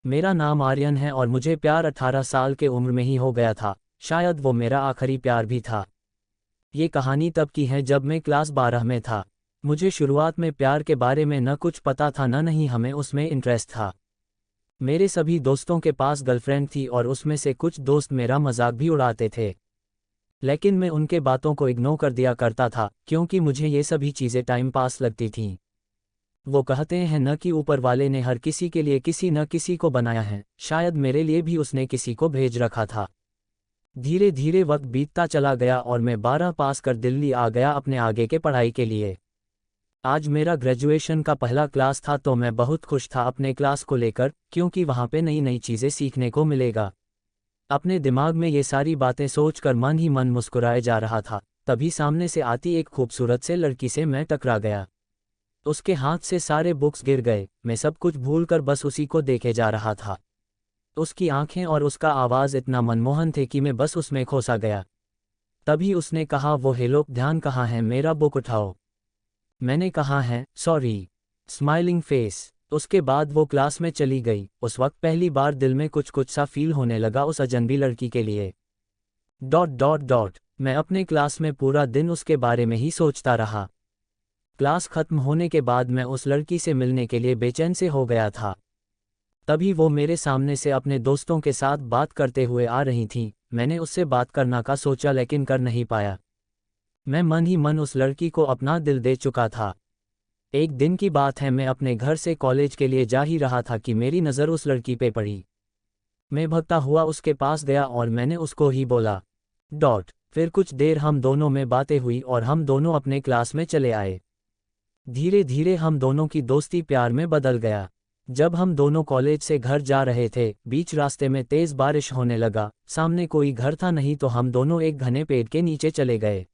मेरा नाम आर्यन है और मुझे प्यार 18 साल के उम्र में ही हो गया था। शायद वो मेरा आखिरी प्यार भी था। ये कहानी तब की है जब मैं क्लास 12 में था। मुझे शुरुआत में प्यार के बारे में न कुछ पता था न नहीं हमें उसमें इंटरेस्ट था। मेरे सभी दोस्तों के पास गर्लफ्रेंड थी और उसमें से कुछ दोस्त मेरा मजाक भी उड़ाते थे। लेकिन मैं उनके बातों को इग्नोर कर दिया करता था क्योंकि मुझे ये सभी चीज़ें टाइम पास लगती थीं। वो कहते हैं न कि ऊपर वाले ने हर किसी के लिए किसी न किसी को बनाया है, शायद मेरे लिए भी उसने किसी को भेज रखा था। धीरे धीरे वक्त बीतता चला गया और मैं 12 पास कर दिल्ली आ गया अपने आगे के पढ़ाई के लिए। आज मेरा ग्रेजुएशन का पहला क्लास था तो मैं बहुत खुश था अपने क्लास को लेकर, क्योंकि वहाँ पे नई नई चीज़ें सीखने को मिलेगा। अपने दिमाग में ये सारी बातें सोचकर मन ही मन मुस्कुराए जा रहा था, तभी सामने से आती एक खूबसूरत से लड़की से मैं टकरा गया। उसके हाथ से सारे बुक्स गिर गए, मैं सब कुछ भूलकर बस उसी को देखे जा रहा था। उसकी आंखें और उसका आवाज़ इतना मनमोहन थे कि मैं बस उसमें खोसा गया। तभी उसने कहा, वो हेलो, ध्यान कहाँ है, मेरा बुक उठाओ। मैंने कहा है, सॉरी। Smiling face. उसके बाद वो क्लास में चली गई। उस वक्त पहली बार दिल में कुछ कुछ सा फील होने लगा उस अजनबी लड़की के लिए। Dot dot dot. मैं अपने क्लास में पूरा दिन उसके बारे में ही सोचता रहा। क्लास खत्म होने के बाद मैं उस लड़की से मिलने के लिए बेचैन से हो गया था। तभी वो मेरे सामने से अपने दोस्तों के साथ बात करते हुए आ रही थीं। मैंने उससे बात करना का सोचा लेकिन कर नहीं पाया। मैं मन ही मन उस लड़की को अपना दिल दे चुका था। एक दिन की बात है, मैं अपने घर से कॉलेज के लिए जा ही रहा था कि मेरी नज़र उस लड़की पे पड़ी। मैं भगता हुआ उसके पास गया और मैंने उसको ही बोला, डॉट। फिर कुछ देर हम दोनों में बातें हुई और हम दोनों अपने क्लास में चले आए। धीरे धीरे हम दोनों की दोस्ती प्यार में बदल गया। जब हम दोनों कॉलेज से घर जा रहे थे, बीच रास्ते में तेज़ बारिश होने लगा। सामने कोई घर था नहीं तो हम दोनों एक घने पेड़ के नीचे चले गए।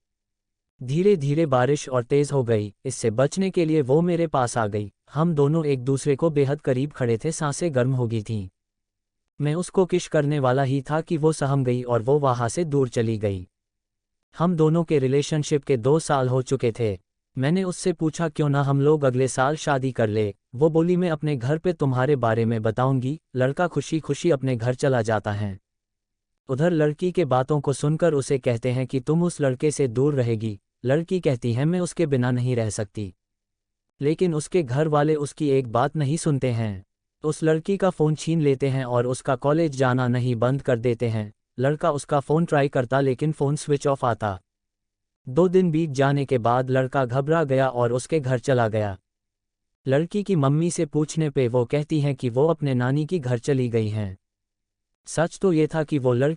धीरे धीरे बारिश और तेज़ हो गई, इससे बचने के लिए वो मेरे पास आ गई। हम दोनों एक दूसरे को बेहद करीब खड़े थे, सांसें गर्म हो गई थीं। मैं उसको किश करने वाला ही था कि वो सहम गई और वो वहाँ से दूर चली गई। हम दोनों के रिलेशनशिप के 2 साल हो चुके थे। मैंने उससे पूछा क्यों ना हम लोग अगले साल शादी कर ले। वो बोली, मैं अपने घर पे तुम्हारे बारे में बताऊंगी। लड़का खुशी खुशी अपने घर चला जाता है। उधर लड़की के बातों को सुनकर उसे कहते हैं कि तुम उस लड़के से दूर रहेगी। लड़की कहती है, मैं उसके बिना नहीं रह सकती। लेकिन उसके घर वाले उसकी एक बात नहीं सुनते हैं। उस लड़की का फ़ोन छीन लेते हैं और उसका कॉलेज जाना नहीं बंद कर देते हैं। लड़का उसका फ़ोन ट्राई करता लेकिन फ़ोन स्विच ऑफ आता। 2 दिन बीत जाने के बाद लड़का घबरा गया और उसके घर चला गया। लड़की की मम्मी से पूछने पे वो कहती हैं कि वो अपने नानी की घर चली गई हैं। सच तो ये था कि वो लड़की